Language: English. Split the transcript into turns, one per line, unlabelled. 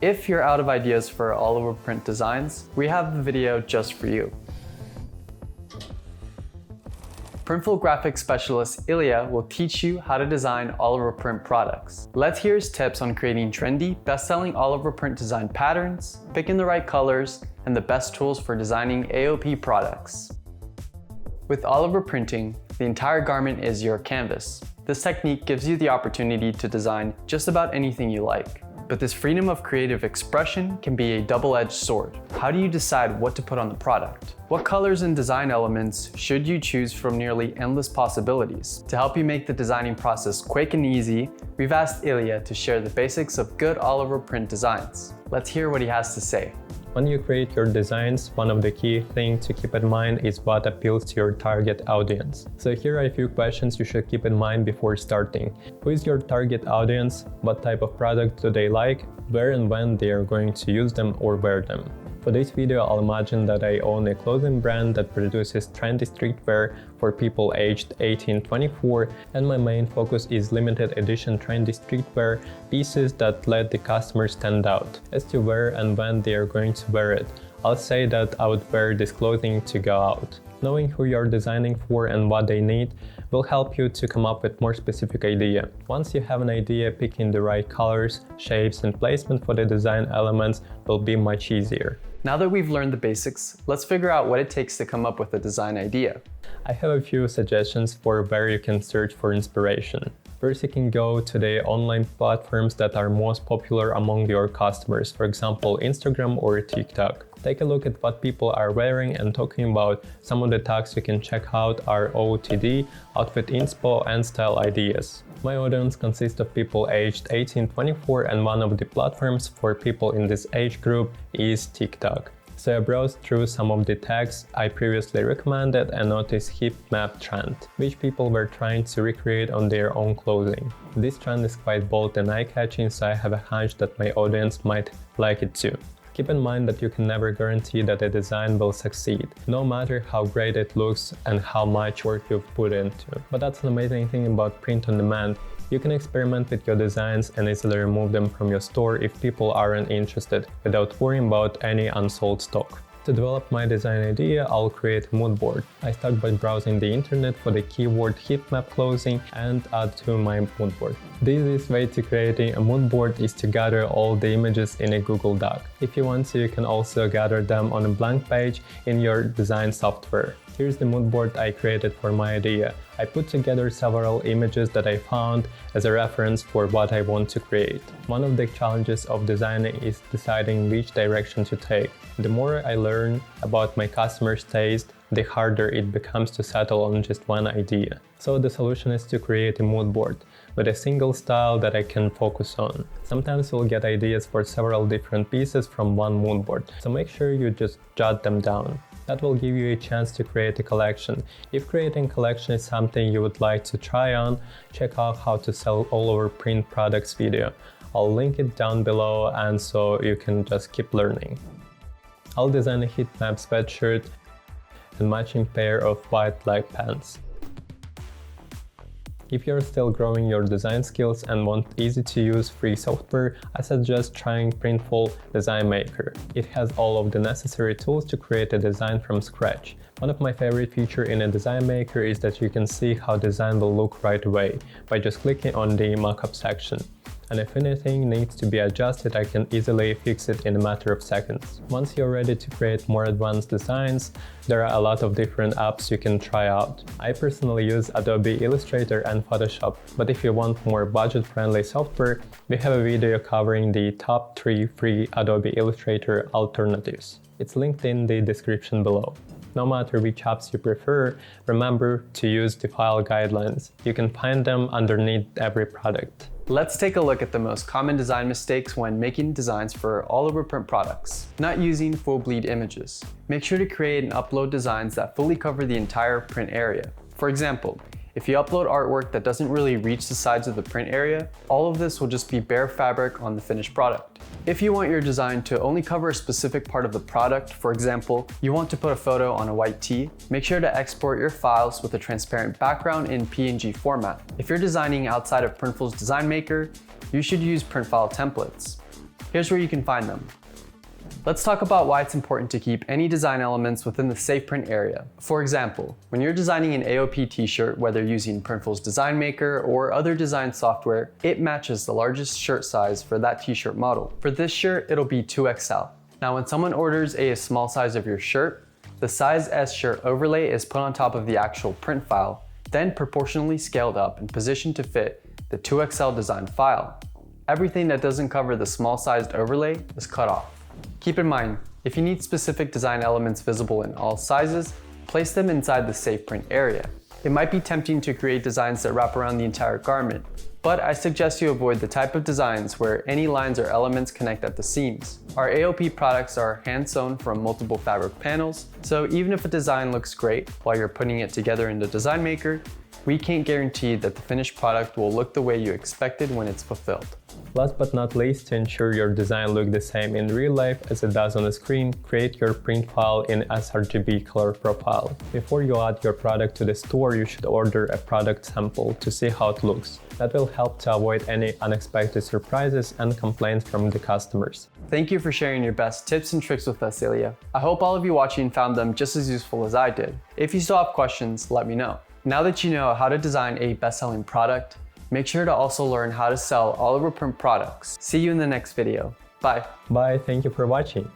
If you're out of ideas for all over print designs, we have the video just for you. Printful graphics specialist Ilya will teach you how to design all over print products. Let's hear his tips on creating trendy, best-selling all over print design patterns, picking the right colors, and the best tools for designing AOP products. With all over printing, the entire garment is your canvas. This technique gives you the opportunity to design just about anything you like. But this freedom of creative expression can be a double-edged sword. How do you decide what to put on the product? What colors and design elements should you choose from nearly endless possibilities? To help you make the designing process quick and easy, we've asked Ilya to share the basics of good all over print designs. Let's hear what he has to say.
When you create your designs, one of the key things to keep in mind is what appeals to your target audience. So here are a few questions you should keep in mind before starting. Who is your target audience? What type of product do they like? Where and when they are going to use them or wear them? For this video, I'll imagine that I own a clothing brand that produces trendy streetwear for people aged 18-24, and my main focus is limited edition trendy streetwear pieces that let the customer stand out. As to where and when they are going to wear it, I'll say that I would wear this clothing to go out. Knowing who you're designing for and what they need will help you to come up with more specific idea. Once you have an idea, picking the right colors, shapes, and placement for the design elements will be much easier.
Now that we've learned the basics, let's figure out what it takes to come up with a design idea.
I have a few suggestions for where you can search for inspiration. First, you can go to the online platforms that are most popular among your customers, for example, Instagram or TikTok. Take a look at what people are wearing and talking about. Some of the tags you can check out are OOTD, outfit inspo, and style ideas. My audience consists of people aged 18-24, and one of the platforms for people in this age group is TikTok. So I browsed through some of the tags I previously recommended and noticed heat map trend, which people were trying to recreate on their own clothing. This trend is quite bold and eye-catching, so I have a hunch that my audience might like it too. Keep in mind that you can never guarantee that a design will succeed, no matter how great it looks and how much work you've put into. But that's an amazing thing about print on demand. You can experiment with your designs and easily remove them from your store if people aren't interested, without worrying about any unsold stock. To develop my design idea, I'll create a mood board. I start by browsing the internet for the keyword heat map clothing and add to my mood board. The easiest way to creating a mood board is to gather all the images in a Google Doc. If you want to, you can also gather them on a blank page in your design software. Here's the mood board I created for my idea. I put together several images that I found as a reference for what I want to create. One of the challenges of designing is deciding which direction to take. The more I learn about my customer's taste, the harder it becomes to settle on just one idea. So the solution is to create a mood board with a single style that I can focus on. Sometimes you'll get ideas for several different pieces from one mood board, so make sure you just jot them down. That will give you a chance to create a collection. If creating a collection is something you would like to try on, check out how to sell all over print products video. I'll link it down below, and so you can just keep learning. I'll design a heat map sweatshirt and matching pair of white leg pants. If you're still growing your design skills and want easy-to-use free software, I suggest trying Printful Design Maker. It has all of the necessary tools to create a design from scratch. One of my favorite features in a design maker is that you can see how design will look right away by just clicking on the mockup section. And if anything needs to be adjusted, I can easily fix it in a matter of seconds. Once you're ready to create more advanced designs, there are a lot of different apps you can try out. I personally use Adobe Illustrator and Photoshop, but if you want more budget-friendly software, we have a video covering the top 3 free Adobe Illustrator alternatives. It's linked in the description below. No matter which apps you prefer, remember to use the file guidelines. You can find them underneath every product.
Let's take a look at the most common design mistakes when making designs for all over print products. Not using full bleed images. Make sure to create and upload designs that fully cover the entire print area. For example, if you upload artwork that doesn't really reach the sides of the print area, all of this will just be bare fabric on the finished product. If you want your design to only cover a specific part of the product, for example, you want to put a photo on a white tee, make sure to export your files with a transparent background in PNG format. If you're designing outside of Printful's Design Maker, you should use print file templates. Here's where you can find them. Let's talk about why it's important to keep any design elements within the safe print area. For example, when you're designing an AOP t-shirt, whether using Printful's Design Maker or other design software, it matches the largest shirt size for that t-shirt model. For this shirt, it'll be 2XL. Now, when someone orders a small size of your shirt, the size S shirt overlay is put on top of the actual print file, then proportionally scaled up and positioned to fit the 2XL design file. Everything that doesn't cover the small sized overlay is cut off. Keep in mind, if you need specific design elements visible in all sizes, place them inside the safe print area. It might be tempting to create designs that wrap around the entire garment, but I suggest you avoid the type of designs where any lines or elements connect at the seams. Our AOP products are hand sewn from multiple fabric panels, so even if a design looks great while you're putting it together in the Design Maker, we can't guarantee that the finished product will look the way you expected when it's fulfilled.
Last but not least, to ensure your design looks the same in real life as it does on the screen, create your print file in sRGB color profile. Before you add your product to the store, you should order a product sample to see how it looks. That will help to avoid any unexpected surprises and complaints from the customers.
Thank you for sharing your best tips and tricks with us, Ilya. I hope all of you watching found them just as useful as I did. If you still have questions, let me know. Now that you know how to design a best-selling product, make sure to also learn how to sell all of our print products. See you in the next video. Bye.
Bye, thank you for watching.